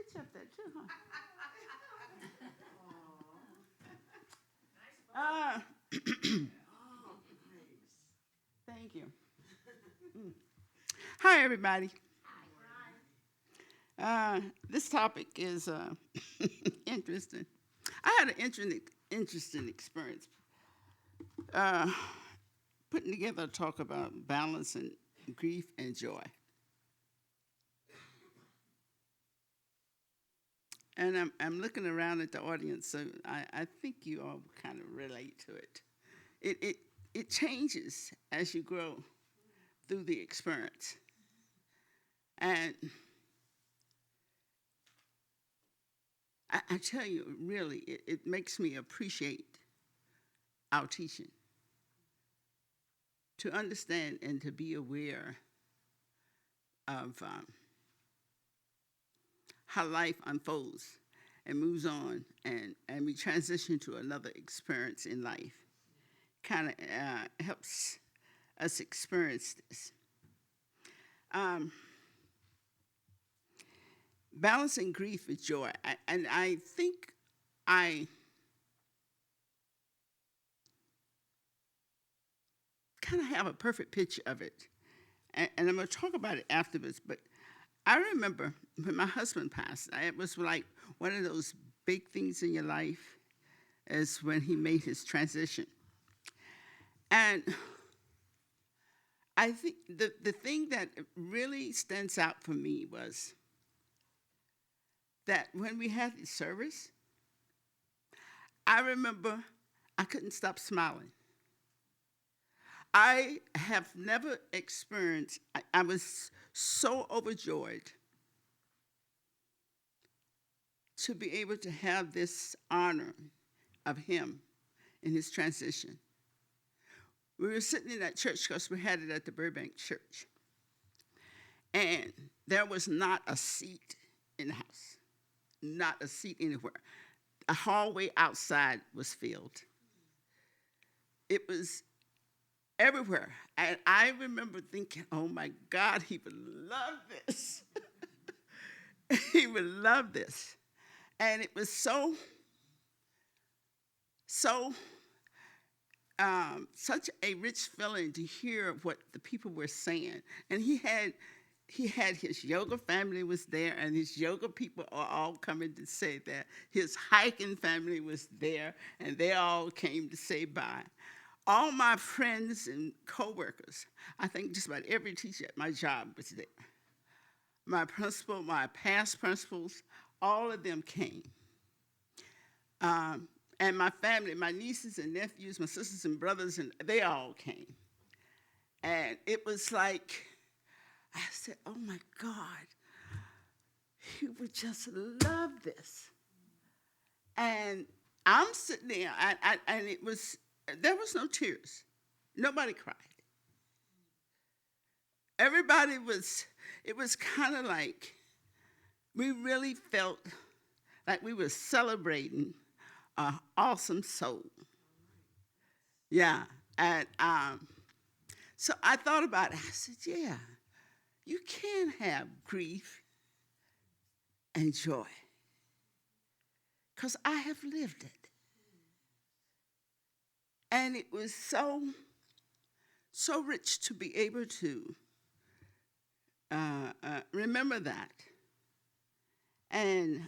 picture up there too, huh? Thank you. Hi, everybody. This topic is interesting. I had an interesting experience uh, putting together a talk about balancing grief and joy. And I'm looking around at the audience, so I think you all kind of relate to it. It changes as you grow through the experience. And I tell you, really, it makes me appreciate our teaching, to understand and to be aware of how life unfolds and moves on, and we transition to another experience in life. Kind of helps us experience this. Balancing grief with joy. And I think I kind of have a perfect picture of it. And I'm going to talk about it afterwards. But I remember when my husband passed, it was like one of those big things in your life is when he made his transition. And I think the thing that really stands out for me was that when we had the service, I remember I couldn't stop smiling. I have never experienced, I was so overjoyed to be able to have this honor of him in his transition. We were sitting in that church because we had it at the Burbank Church. And there was not a seat in the house, not a seat anywhere. The hallway outside was filled. It was everywhere. And I remember thinking, oh my God, he would love this. He would love this. And it was such a rich feeling to hear what the people were saying. And he had his yoga family was there, and his yoga people are all coming to say that. His hiking family was there, and they all came to say bye. All my friends and coworkers, I think just about every teacher at my job was there. My principal, my past principals, all of them came. And my family, my nieces and nephews, my sisters and brothers, and they all came. And it was like, I said, oh my God, he would just love this. And I'm sitting there, and there was no tears. Nobody cried. Everybody it was kind of like we really felt like we were celebrating an awesome soul. Yeah. And so I thought about it. I said, yeah, you can have grief and joy, because I have lived it. And it was so rich to be able to remember that. And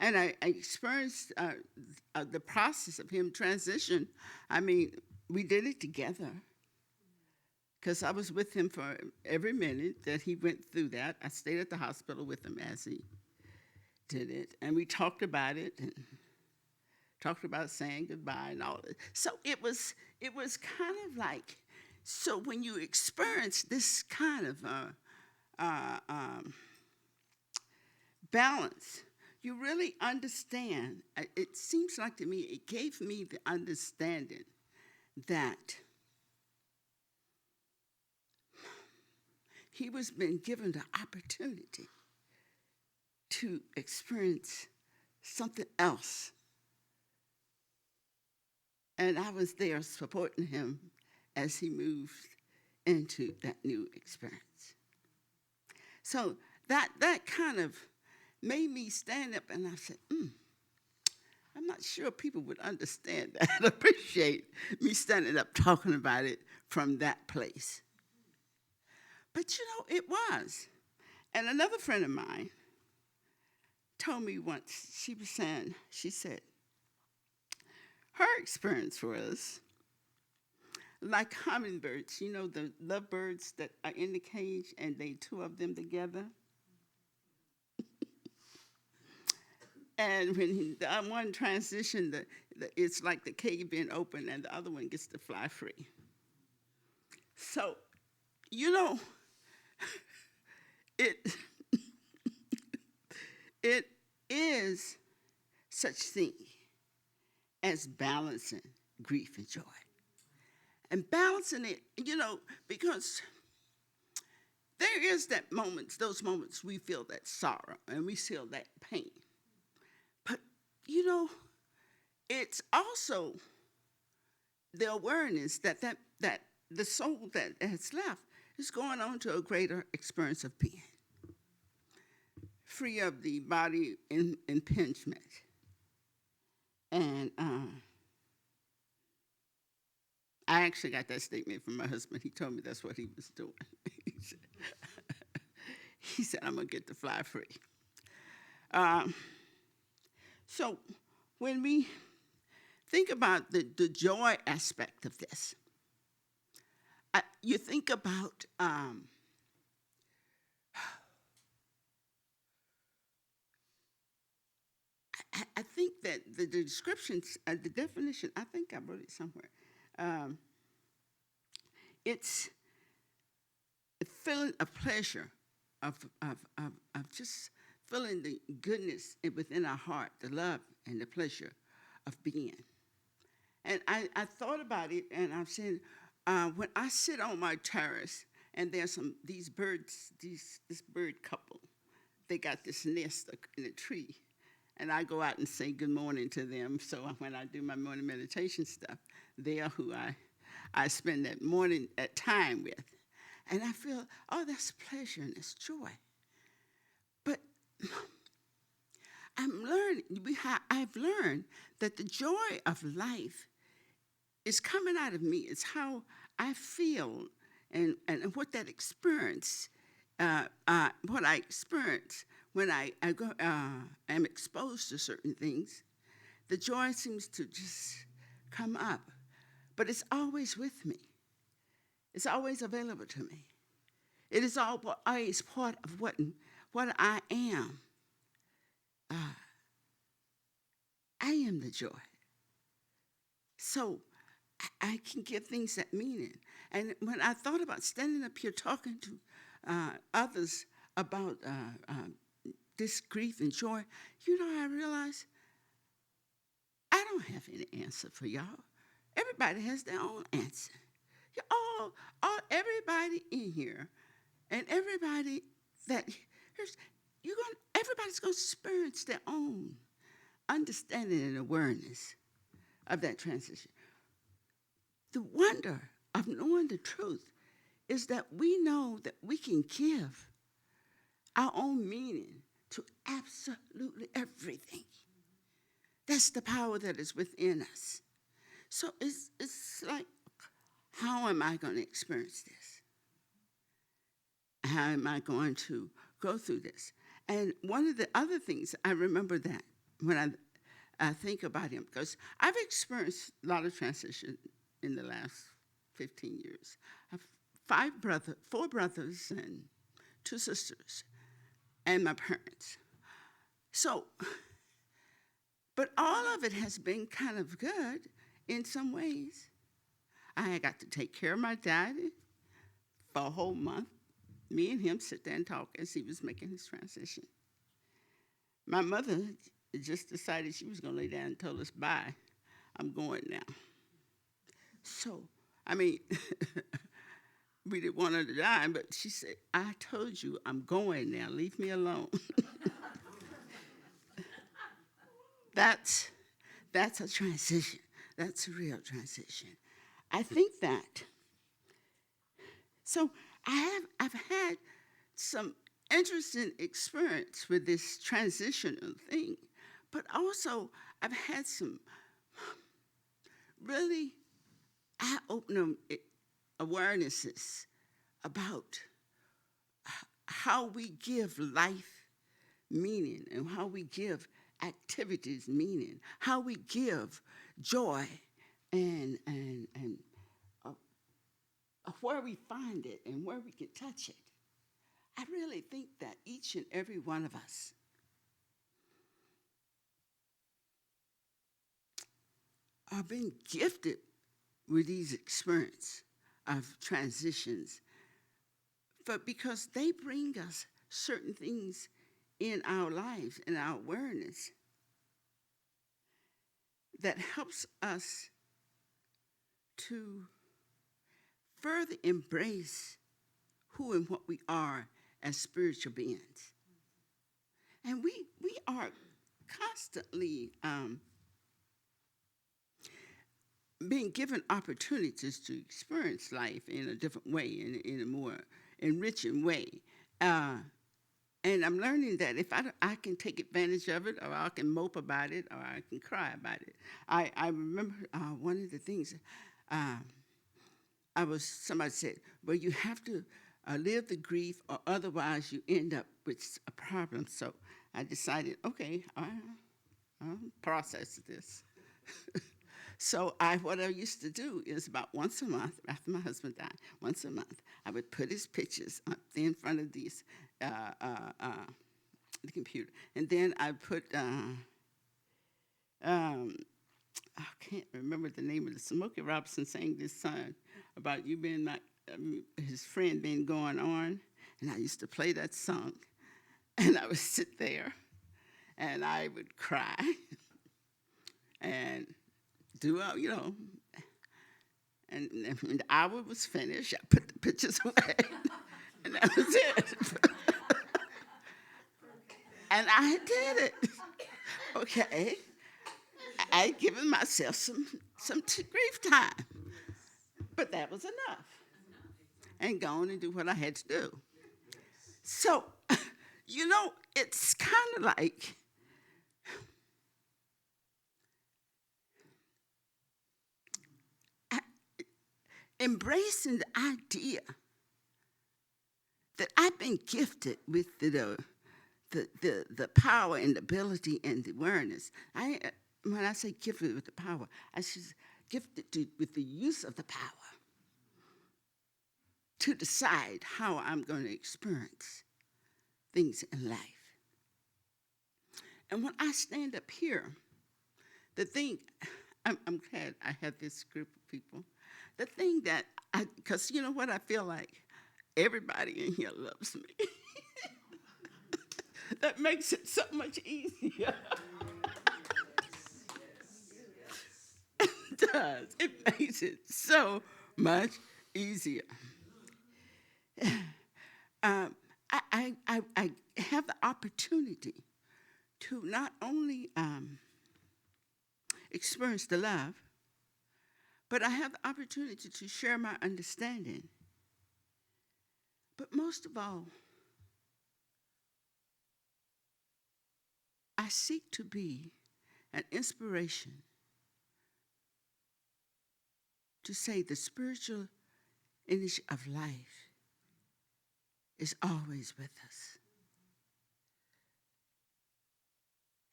I experienced the process of him transition. I mean, we did it together, because I was with him for every minute that he went through that. I stayed at the hospital with him as he did it, and we talked about it, and talked about saying goodbye and all that. So it was kind of like, so when you experience this kind of balance, you really understand. It seems like to me, it gave me the understanding that he was being given the opportunity to experience something else. And I was there supporting him as he moved into that new experience. So that kind of made me stand up, and I said, I'm not sure people would understand that, appreciate me standing up talking about it from that place. But it was. And another friend of mine told me once, she said, her experience was like hummingbirds, the lovebirds that are in the cage and they two of them together. And when the one transitioned, it's like the cage being open and the other one gets to fly free. So, it it is such thing as balancing grief and joy. And balancing it, because there is those moments we feel that sorrow and we feel that pain. But, it's also the awareness that the soul that has left is going on to a greater experience of being, free of the body impingement. And I actually got that statement from my husband. He told me that's what he was doing. he said, I'm going to get to fly free. So when we think about the joy aspect of this, you think about I think that the descriptions, the definition, I think I wrote it somewhere. It's a feeling of pleasure, of just feeling the goodness within our heart, the love and the pleasure of being. And I thought about it, and I'm saying, when I sit on my terrace, and there's these birds, this bird couple, they got this nest in a tree, and I go out and say good morning to them. So when I do my morning meditation stuff, they are who I spend that time with. And I feel, that's pleasure and it's joy. But I've learned that the joy of life is coming out of me. It's how I feel and what that experience, what I experience when I am exposed to certain things. The joy seems to just come up, but it's always with me. It's always available to me. It is always part of what I am. I am the joy. So I can give things that meaning. And when I thought about standing up here talking to others about this grief and joy, I realized I don't have any answer for y'all. Everybody has their own answer. Everybody in here, and everybody everybody's going to experience their own understanding and awareness of that transition. The wonder of knowing the truth is that we know that we can give our own meaning to absolutely everything. That's the power that is within us. So it's like, how am I going to experience this? How am I going to go through this? And one of the other things, I remember that when I think about him, because I've experienced a lot of transition in the last 15 years. I have 4 brothers and 2 sisters, and my parents. So, but all of it has been kind of good in some ways. I got to take care of my daddy for a whole month. Me and him sit there and talk as he was making his transition. My mother just decided she was going to lay down and told us, bye, I'm going now. So, we didn't want her to die, but she said, I told you I'm going now. Leave me alone. That's a transition. That's a real transition. I think that. So I've had some interesting experience with this transitional thing, but also I've had some really eye-opening awarenesses about how we give life meaning and how we give activities meaning, how we give joy and where we find it and where we can touch it. I really think that each and every one of us are being gifted with these experiences of transitions, but because they bring us certain things in our lives and our awareness that helps us to further embrace who and what we are as spiritual beings. And we are constantly being given opportunities to experience life in a different way, in a more enriching way. And I'm learning that if I can take advantage of it, or I can mope about it, or I can cry about it. I remember one of the things somebody said, well, you have to live the grief, or otherwise you end up with a problem. So I decided, okay, I'll process this. So what I used to do is about once a month, after my husband died, once a month, I would put his pictures up in front of the computer. And then I put, I can't remember the name of the Smokey Robinson sang this song about you being his friend being going on. And I used to play that song. And I would sit there and I would cry and and when the hour was finished, I put the pictures away, and that was it. And I did it. Okay, I'd given myself some grief time, but that was enough, and go on and do what I had to do. So, it's kind of like embracing the idea that I've been gifted with the power and the ability and the awareness. When I say gifted with the power, I should gifted with the use of the power to decide how I'm going to experience things in life. And when I stand up here, the thing, I'm glad I have this group of people. The thing that because you know what I feel like? Everybody in here loves me. That makes it so much easier. It does. It makes it so much easier. I have the opportunity to not only experience the love, but I have the opportunity to share my understanding. But most of all, I seek to be an inspiration to say the spiritual energy of life is always with us.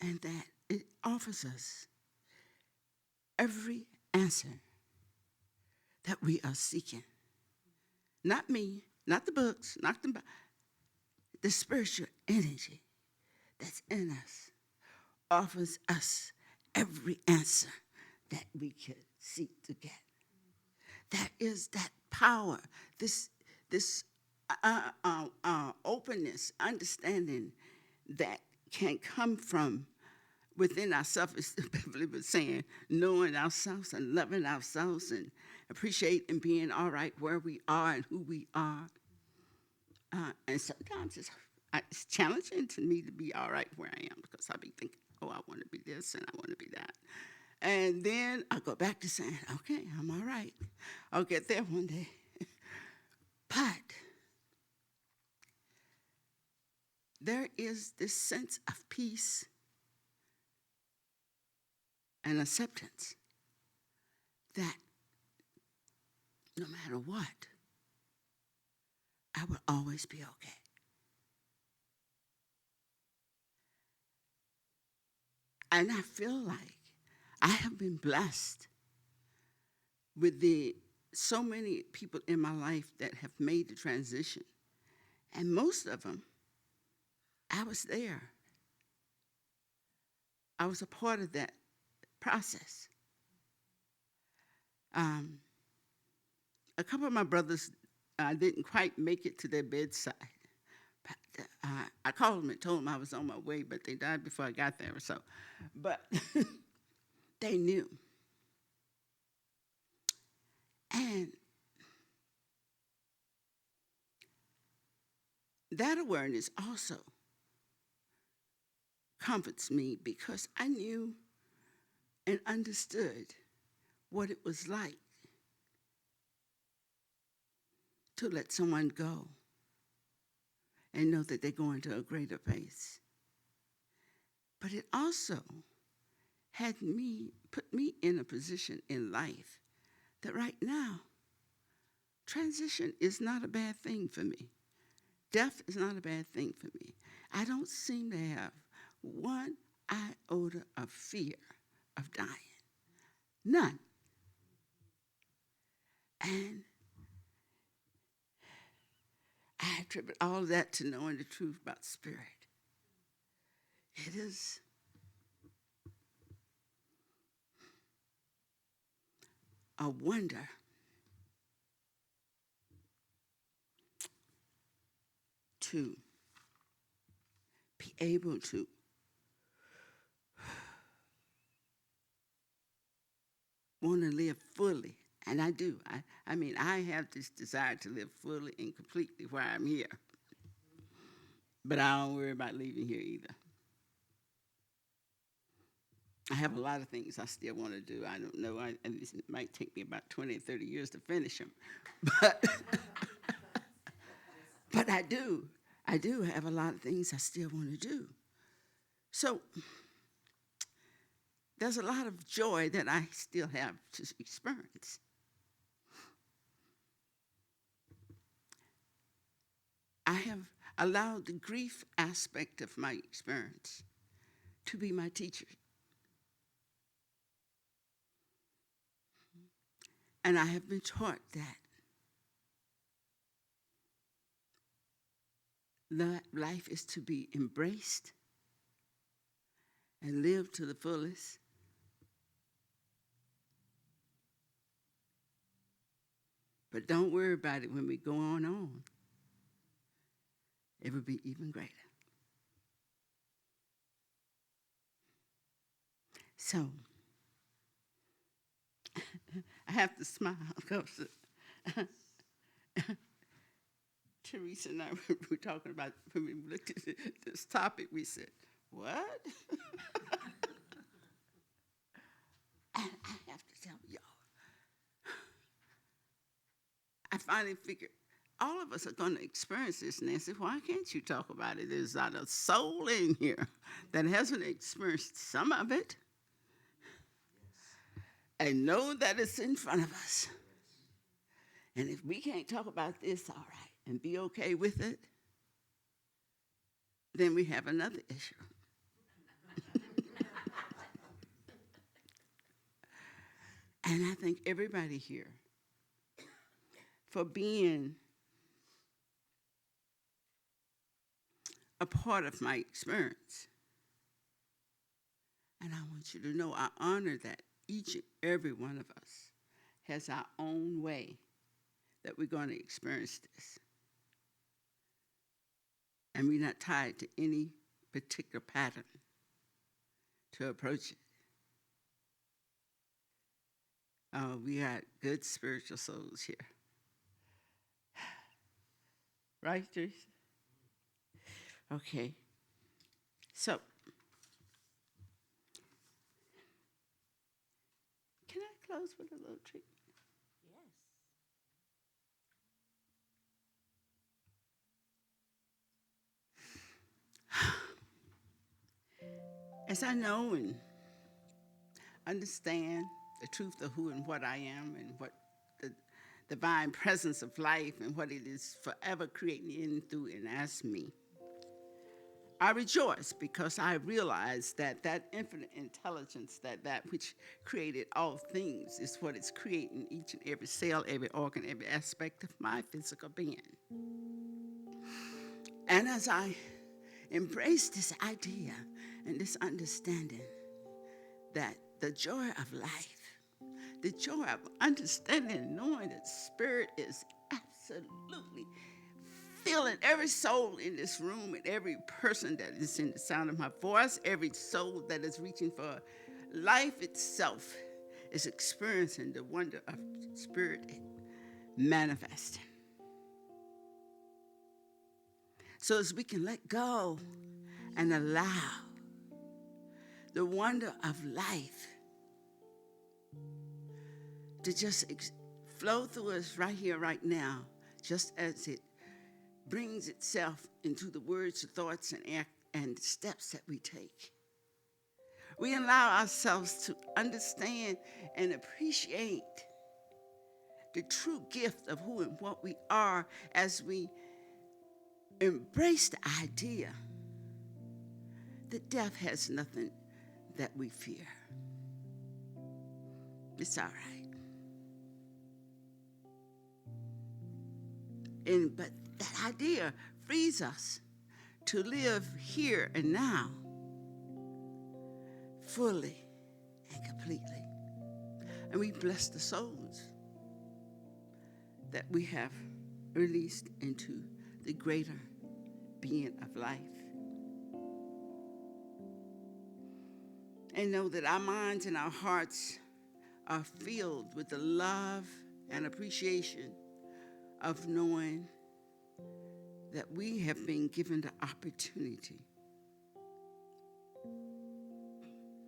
And that it offers us every answer that we are seeking. Not me, not the books, not the spiritual energy that's in us offers us every answer that we could seek to get. That is that power, this openness, understanding that can come from within ourselves, as Beverly was saying, knowing ourselves and loving ourselves and appreciating being all right where we are and who we are. And sometimes it's challenging to me to be all right where I am, because I'll be thinking, oh, I want to be this and I want to be that. And then I go back to saying, okay, I'm all right. I'll get there one day. But there is this sense of peace and acceptance that no matter what, I will always be okay. And I feel like I have been blessed with so many people in my life that have made the transition. And most of them, I was there. I was a part of that process. A couple of my brothers didn't quite make it to their bedside. But, I called them and told them I was on my way, but they died before I got there. So, but they knew. And that awareness also comforts me because I knew and understood what it was like to let someone go and know that they're going to a greater place. But it also put me in a position in life that right now, transition is not a bad thing for me. Death is not a bad thing for me. I don't seem to have one iota of fear of dying. None. And I attribute all of that to knowing the truth about spirit. It is a wonder to be able to want to live fully. And I do. I mean, I have this desire to live fully and completely while I'm here. But I don't worry about leaving here either. I have a lot of things I still want to do. I don't know. It might take me about 20 or 30 years to finish them. But, but I do. I do have a lot of things I still want to do. So there's a lot of joy that I still have to experience. I have allowed the grief aspect of my experience to be my teacher. And I have been taught that life is to be embraced and lived to the fullest. But don't worry about it when we go on. It will be even greater. So, I have to smile because Teresa and I were talking about, when we looked at this topic, we said, what? And I have to tell y'all, I finally figured, all of us are going to experience this, Nancy. Why can't you talk about it? There's not a soul in here that hasn't experienced some of it. And know that it's in front of us. And if we can't talk about this, all right, and be okay with it, then we have another issue. And I thank everybody here for being a part of my experience. And I want you to know I honor that each and every one of us has our own way that we're going to experience this. And we're not tied to any particular pattern to approach it. We got good spiritual souls here. Right, Teresa? Okay. So, can I close with a little treat? Yes. As I know and understand the truth of who and what I am and what the divine presence of life and what it is forever creating in, through, and as me, I rejoice because I realize that that infinite intelligence, that which created all things, is what is creating each and every cell, every organ, every aspect of my physical being. And as I embrace this idea and this understanding that the joy of life, the joy of understanding and knowing that spirit is absolutely filling every soul in this room and every person that is in the sound of my voice, every soul that is reaching for life itself is experiencing the wonder of spirit manifesting. So as we can let go and allow the wonder of life to just flow through us right here, right now, just as it brings itself into the words, thoughts, and steps that we take. We allow ourselves to understand and appreciate the true gift of who and what we are as we embrace the idea that death has nothing that we fear. It's all right. But that idea frees us to live here and now fully and completely. And we bless the souls that we have released into the greater being of life. And know that our minds and our hearts are filled with the love and appreciation of knowing that we have been given the opportunity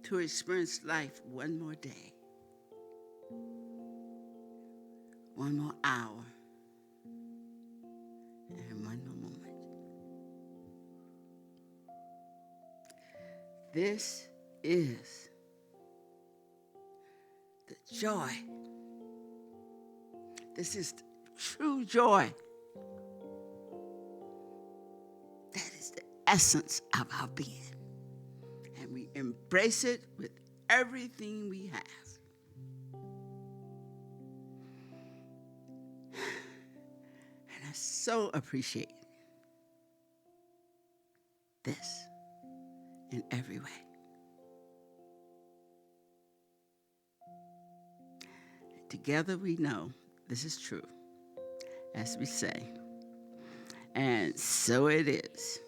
to experience life one more day, one more hour, and one more moment. This is the joy. This is the true joy. That is the essence of our being. And we embrace it with everything we have. And I so appreciate this in every way. Together we know this is true, as we say. And so it is.